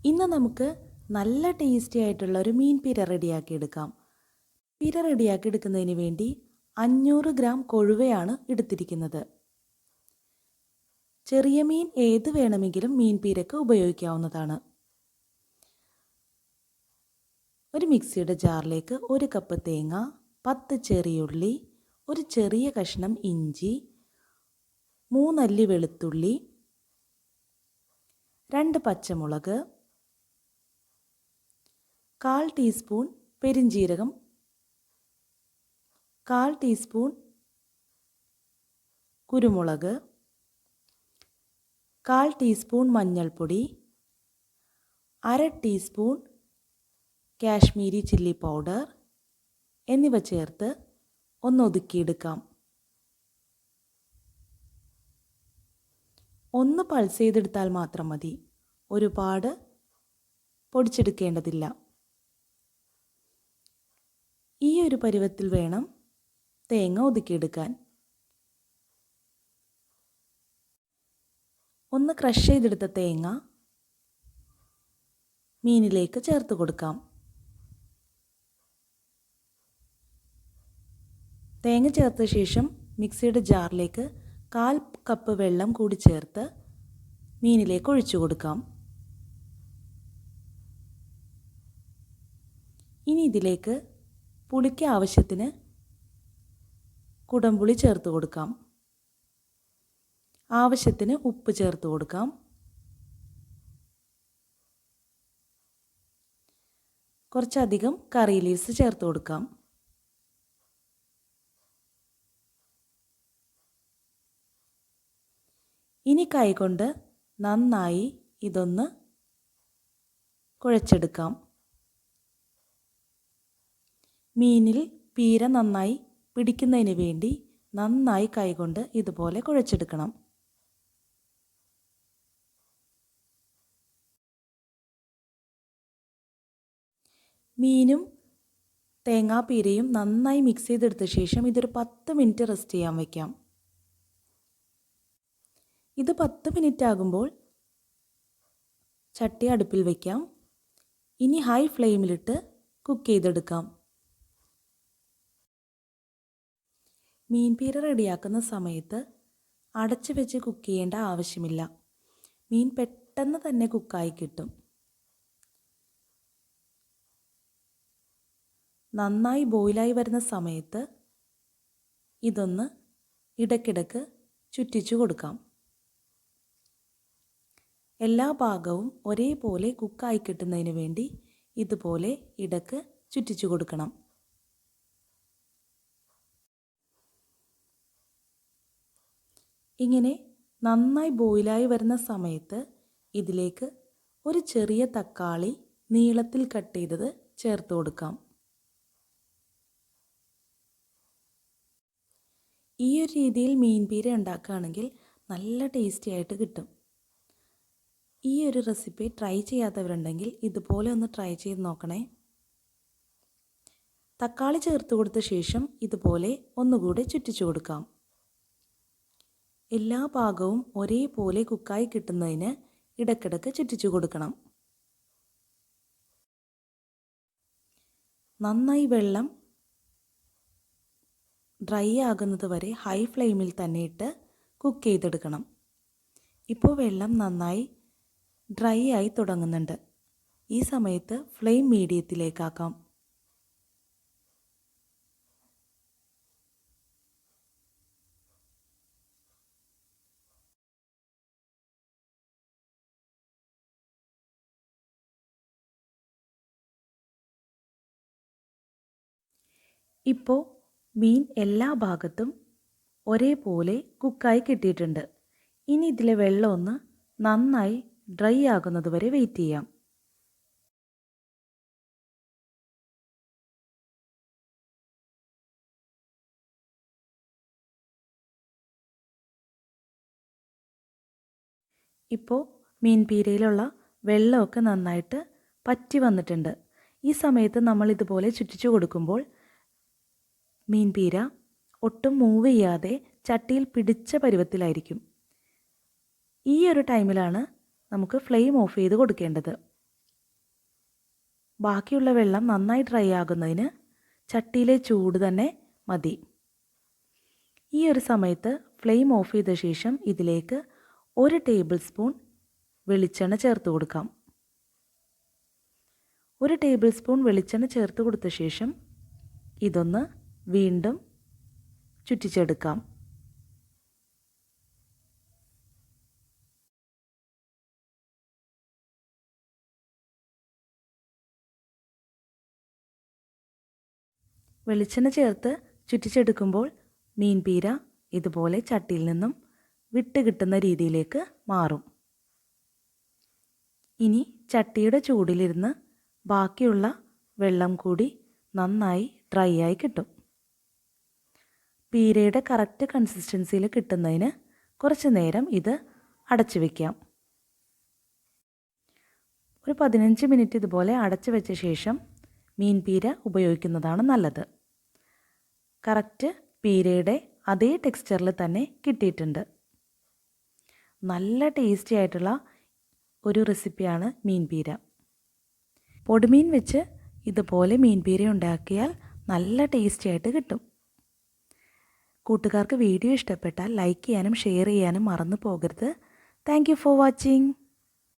ഇന്ന് നമുക്ക് നല്ല ടേസ്റ്റി ആയിട്ടുള്ള ഒരു മീൻ പിര റെഡിയാക്കി എടുക്കാം. പിര റെഡിയാക്കി എടുക്കുന്നതിന് വേണ്ടി 500 ഗ്രാം കൊഴുവയാണ് എടുത്തിരിക്കുന്നത്. ചെറിയ മീൻ ഏത് വേണമെങ്കിലും മീൻ പിരക്ക് ഉപയോഗിക്കാവുന്നതാണ്. ഒരു മിക്സിയുടെ ജാറിലേക്ക് 1 കപ്പ് തേങ്ങ, 10 ചെറിയുള്ളി, ഒരു ചെറിയ കഷ്ണം ഇഞ്ചി, 3 അല്ലി വെളുത്തുള്ളി, 2 പച്ചമുളക്, 1/4 ടീസ്പൂൺ പെരിഞ്ജീരകം, 1/4 ടീസ്പൂൺ കുരുമുളക്, 1/4 ടീസ്പൂൺ മഞ്ഞൾപ്പൊടി, 1/2 ടീസ്പൂൺ കാശ്മീരി ചില്ലി പൗഡർ എന്നിവ ചേർത്ത് ഒന്ന് ഒതുക്കിയെടുക്കാം. ഒന്ന് പൾസ് ചെയ്തെടുത്താൽ മാത്രം മതി, ഒരുപാട് പൊടിച്ചെടുക്കേണ്ടതില്ല. ഈ ഒരു പരുവത്തിൽ വേണം തേങ്ങ ഒതുക്കിയെടുക്കാൻ. ഒന്ന് ക്രഷ് ചെയ്തെടുത്ത തേങ്ങ മീനിലേക്ക് ചേർത്ത് കൊടുക്കാം. തേങ്ങ ചേർത്ത ശേഷം മിക്സിയുടെ ജാറിലേക്ക് 1/4 കപ്പ് വെള്ളം കൂടി ചേർത്ത് മീനിലേക്ക് ഒഴിച്ചു കൊടുക്കാം. ഇനി ഇതിലേക്ക് പുളിക്ക് ആവശ്യത്തിന് കുടംപുളി ചേർത്ത് കൊടുക്കാം. ആവശ്യത്തിന് ഉപ്പ് ചേർത്ത് കൊടുക്കാം. കുറച്ചധികം കറി ലീവ്സ് ചേർത്ത് കൊടുക്കാം. ഇനി കൈകൊണ്ട് നന്നായി ഇതൊന്ന് കുഴച്ചെടുക്കാം. മീനിൽ പീര നന്നായി പിടിക്കുന്നതിന് വേണ്ടി നന്നായി കൈകൊണ്ട് ഇതുപോലെ കുഴച്ചെടുക്കണം. മീനും തേങ്ങാപ്പീരയും നന്നായി മിക്സ് ചെയ്തെടുത്ത ശേഷം ഇതൊരു 10 മിനിറ്റ് റെസ്റ്റ് ചെയ്യാൻ വയ്ക്കാം. ഇത് 10 മിനിറ്റ് ആകുമ്പോൾ ചട്ടി അടുപ്പിൽ വയ്ക്കാം. ഇനി ഹൈ ഫ്ലെയിമിലിട്ട് കുക്ക് ചെയ്തെടുക്കാം. മീൻ പീര റെഡിയാക്കുന്ന സമയത്ത് അടച്ചു വെച്ച് കുക്ക് ചെയ്യേണ്ട ആവശ്യമില്ല. മീൻ പെട്ടെന്ന് തന്നെ കുക്കായി കിട്ടും. നന്നായി ബോയിലായി വരുന്ന സമയത്ത് ഇതൊന്ന് ഇടയ്ക്കിടയ്ക്ക് ചുറ്റിച്ചു കൊടുക്കാം. എല്ലാ ഭാഗവും ഒരേപോലെ കുക്കായി കിട്ടുന്നതിന് വേണ്ടി ഇതുപോലെ ഇടയ്ക്ക് ചുറ്റിച്ചു കൊടുക്കണം. ഇങ്ങനെ നന്നായി ബോയിലായി വരുന്ന സമയത്ത് ഇതിലേക്ക് ഒരു ചെറിയ തക്കാളി നീളത്തിൽ കട്ട് ചെയ്തത് ചേർത്ത് കൊടുക്കാം. ഈ ഒരു രീതിയിൽ മീൻ പീര ഉണ്ടാക്കുകയാണെങ്കിൽ നല്ല ടേസ്റ്റി ആയിട്ട് കിട്ടും. ഈ ഒരു റെസിപ്പി ട്രൈ ചെയ്യാത്തവരുണ്ടെങ്കിൽ ഇതുപോലെ ഒന്ന് ട്രൈ ചെയ്ത് നോക്കണേ. തക്കാളി ചേർത്ത് കൊടുത്ത ശേഷം ഇതുപോലെ ഒന്നുകൂടി ചുറ്റിച്ചു കൊടുക്കാം. എല്ലാ ഭാഗവും ഒരേപോലെ കുക്കായി കിട്ടുന്നതിന് ഇടയ്ക്കിടയ്ക്ക് ചുറ്റിച്ചു കൊടുക്കണം. നന്നായി വെള്ളം ഡ്രൈ ആകുന്നത് വരെ ഹൈ ഫ്ലെയിമിൽ തന്നെ ഇട്ട് കുക്ക് ചെയ്തെടുക്കണം. ഇപ്പോൾ വെള്ളം നന്നായി ഡ്രൈ ആയി തുടങ്ങുന്നുണ്ട്. ഈ സമയത്ത് ഫ്ലെയിം മീഡിയത്തിലേക്കാക്കാം. ഇപ്പോൾ മീൻ എല്ലാ ഭാഗത്തും ഒരേപോലെ കുക്കായി കിട്ടിയിട്ടുണ്ട്. ഇനി ഇതിലെ വെള്ളം ഒന്ന് നന്നായി ഡ്രൈ ആകുന്നത് വരെ വെയിറ്റ് ചെയ്യാം. ഇപ്പോൾ മീൻ പീരയിലുള്ള വെള്ളമൊക്കെ നന്നായിട്ട് പറ്റി വന്നിട്ടുണ്ട്. ഈ സമയത്ത് നമ്മൾ ഇതുപോലെ ചുറ്റിച്ചു കൊടുക്കുമ്പോൾ മീൻ പീര ഒട്ടും മൂവ് ചെയ്യാതെ ചട്ടിയിൽ പിടിച്ച പരുവത്തിലായിരിക്കും. ഈ ഒരു ടൈമിലാണ് നമുക്ക് ഫ്ലെയിം ഓഫ് ചെയ്ത് കൊടുക്കേണ്ടത്. ബാക്കിയുള്ള വെള്ളം നന്നായി ഡ്രൈ ആകുന്നതിന് ചട്ടിയിലെ ചൂട് തന്നെ മതി. ഈ ഒരു സമയത്ത് ഫ്ലെയിം ഓഫ് ചെയ്ത ശേഷം ഇതിലേക്ക് 1 ടേബിൾ സ്പൂൺ വെളിച്ചെണ്ണ ചേർത്ത് കൊടുക്കാം. 1 ടേബിൾ സ്പൂൺ വെളിച്ചെണ്ണ ചേർത്ത് കൊടുത്ത ശേഷം ഇതൊന്ന് വീണ്ടും ചുറ്റിച്ചെടുക്കാം. വെളിച്ചെണ്ണ ചേർത്ത് ചുറ്റിച്ചെടുക്കുമ്പോൾ മീൻ പീര ഇതുപോലെ ചട്ടിയിൽ നിന്നും വിട്ട് കിട്ടുന്ന രീതിയിലേക്ക് മാറും. ഇനി ചട്ടിയുടെ ചൂടിലിരുന്ന് ബാക്കിയുള്ള വെള്ളം കൂടി നന്നായി ഡ്രൈ ആയി കിട്ടും. പീരയുടെ കറക്റ്റ് കൺസിസ്റ്റൻസിയിൽ കിട്ടുന്നതിന് കുറച്ച് നേരം ഇത് അടച്ചു വയ്ക്കാം. ഒരു 15 മിനിറ്റ് ഇതുപോലെ അടച്ചു വെച്ച ശേഷം മീൻ പീര ഉപയോഗിക്കുന്നതാണ് നല്ലത്. കറക്റ്റ് പീരയുടെ അതേ ടെക്സ്ചറിൽ തന്നെ കിട്ടിയിട്ടുണ്ട്. നല്ല ടേസ്റ്റി ആയിട്ടുള്ള ഒരു റെസിപ്പിയാണ് മീൻ പീര. പൊടിമീൻ വെച്ച് ഇതുപോലെ മീൻ പീര ഉണ്ടാക്കിയാൽ നല്ല ടേസ്റ്റി ആയിട്ട് കിട്ടും. കൂട്ടുകാർക്ക് വീഡിയോ ഇഷ്ടപ്പെട്ടാൽ ലൈക്ക് ചെയ്യാനും ഷെയർ ചെയ്യാനും മറന്നു പോകരുത്. Thank you for watching.